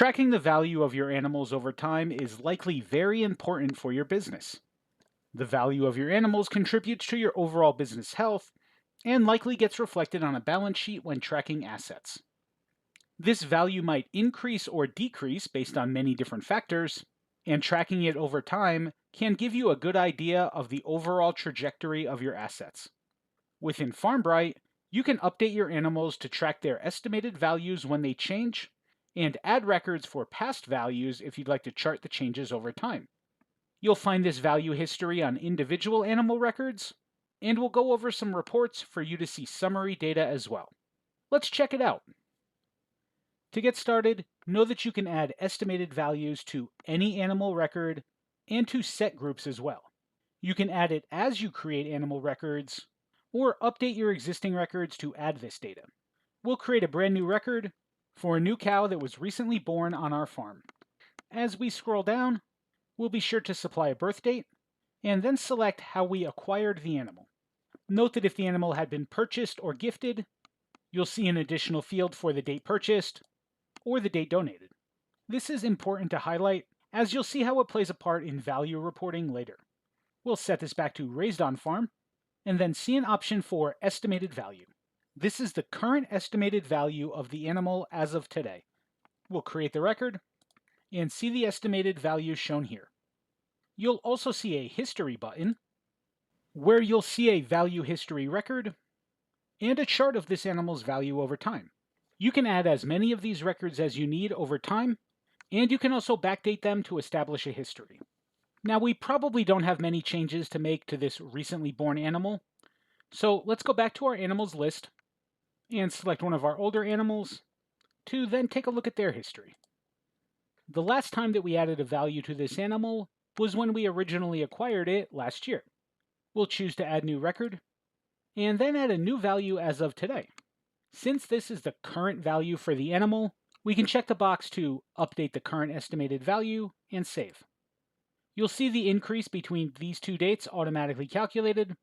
Tracking the value of your animals over time is likely very important for your business. The value of your animals contributes to your overall business health and likely gets reflected on a balance sheet when tracking assets. This value might increase or decrease based on many different factors, and tracking it over time can give you a good idea of the overall trajectory of your assets. Within FarmBright, you can update your animals to track their estimated values when they change, and add records for past values if you'd like to chart the changes over time. You'll find this value history on individual animal records, and we'll go over some reports for you to see summary data as well. Let's check it out. To get started, know that you can add estimated values to any animal record and to set groups as well. You can add it as you create animal records, or update your existing records to add this data. We'll create a brand new record for a new cow that was recently born on our farm. As we scroll down, we'll be sure to supply a birth date, and then select how we acquired the animal. Note that if the animal had been purchased or gifted, you'll see an additional field for the date purchased or the date donated. This is important to highlight, as you'll see how it plays a part in value reporting later. We'll set this back to raised on farm, and then see an option for estimated value. This is the current estimated value of the animal as of today. We'll create the record and see the estimated value shown here. You'll also see a history button where you'll see a value history record and a chart of this animal's value over time. You can add as many of these records as you need over time, and you can also backdate them to establish a history. Now, we probably don't have many changes to make to this recently born animal, so let's go back to our animals list and select one of our older animals to then take a look at their history. The last time that we added a value to this animal was when we originally acquired it last year. We'll choose to add new record, and then add a new value as of today. Since this is the current value for the animal, we can check the box to update the current estimated value and save. You'll see the increase between these two dates automatically calculated,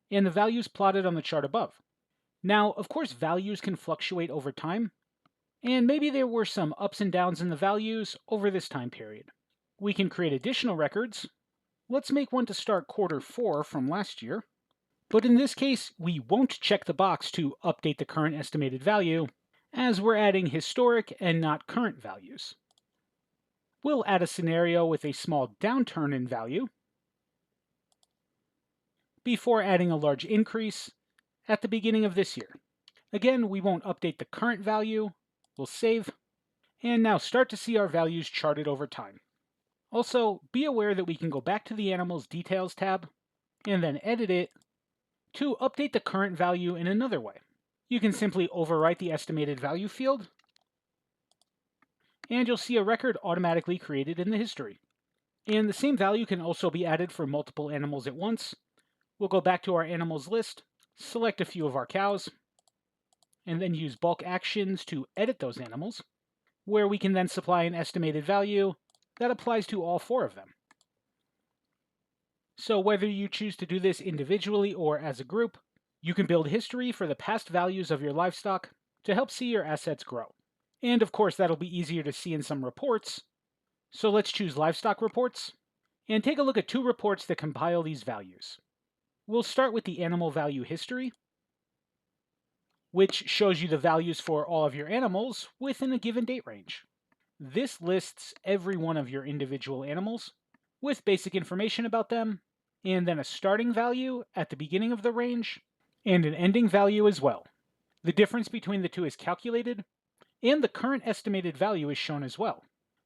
and the values plotted on the chart above. Now, of course, values can fluctuate over time, and maybe there were some ups and downs in the values over this time period. We can create additional records. Let's make one to start Q4 from last year. But in this case, we won't check the box to update the current estimated value, as we're adding historic and not current values. We'll add a scenario with a small downturn in value before adding a large increase at the beginning of this year. Again, we won't update the current value. We'll save, and now start to see our values charted over time. Also, be aware that we can go back to the Animals Details tab and then edit it to update the current value in another way. You can simply overwrite the estimated value field, and you'll see a record automatically created in the history. And the same value can also be added for multiple animals at once. We'll go back to our animals list, select a few of our cows, and then use bulk actions to edit those animals, where we can then supply an estimated value that applies to all 4 of them. So whether you choose to do this individually or as a group, you can build history for the past values of your livestock to help see your assets grow. And of course, that'll be easier to see in some reports. So let's choose Livestock Reports and take a look at 2 reports that compile these values. We'll start with the Animal Value History, which shows you the values for all of your animals within a given date range. This lists every one of your individual animals with basic information about them, and then a starting value at the beginning of the range, and an ending value as well. The difference between the two is calculated, and the current estimated value is shown as well.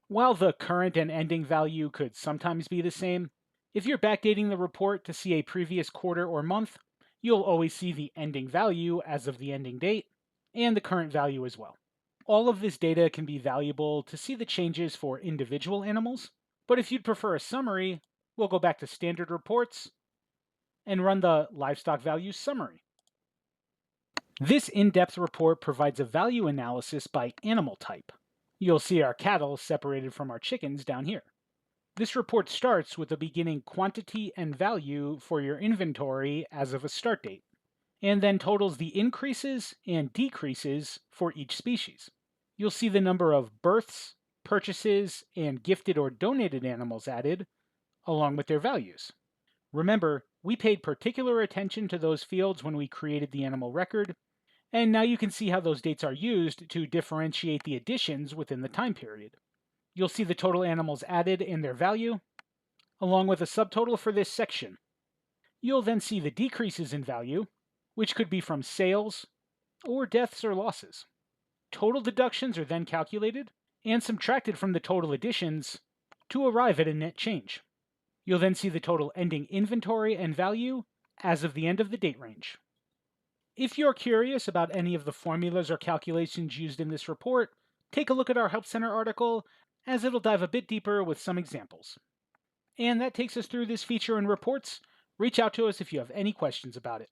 While the current and ending value could sometimes be the same, if you're backdating the report to see a previous quarter or month, you'll always see the ending value as of the ending date, and the current value as well. All of this data can be valuable to see the changes for individual animals, but if you'd prefer a summary, we'll go back to Standard Reports and run the Livestock Values Summary. This in-depth report provides a value analysis by animal type. You'll see our cattle separated from our chickens down here. This report starts with the beginning quantity and value for your inventory as of a start date, and then totals the increases and decreases for each species. You'll see the number of births purchases, and gifted or donated animals added, along with their values. Remember, we paid particular attention to those fields when we created the animal record, and now you can see how those dates are used to differentiate the additions within the time period. You'll see the total animals added and their value, along with a subtotal for this section. You'll then see the decreases in value, which could be from sales or deaths or losses. Total deductions are then calculated and subtracted from the total additions to arrive at a net change. You'll then see the total ending inventory and value as of the end of the date range. If you're curious about any of the formulas or calculations used in this report, take a look at our Help Center article, as it'll dive a bit deeper with some examples. And that takes us through this feature and reports. Reach out to us if you have any questions about it.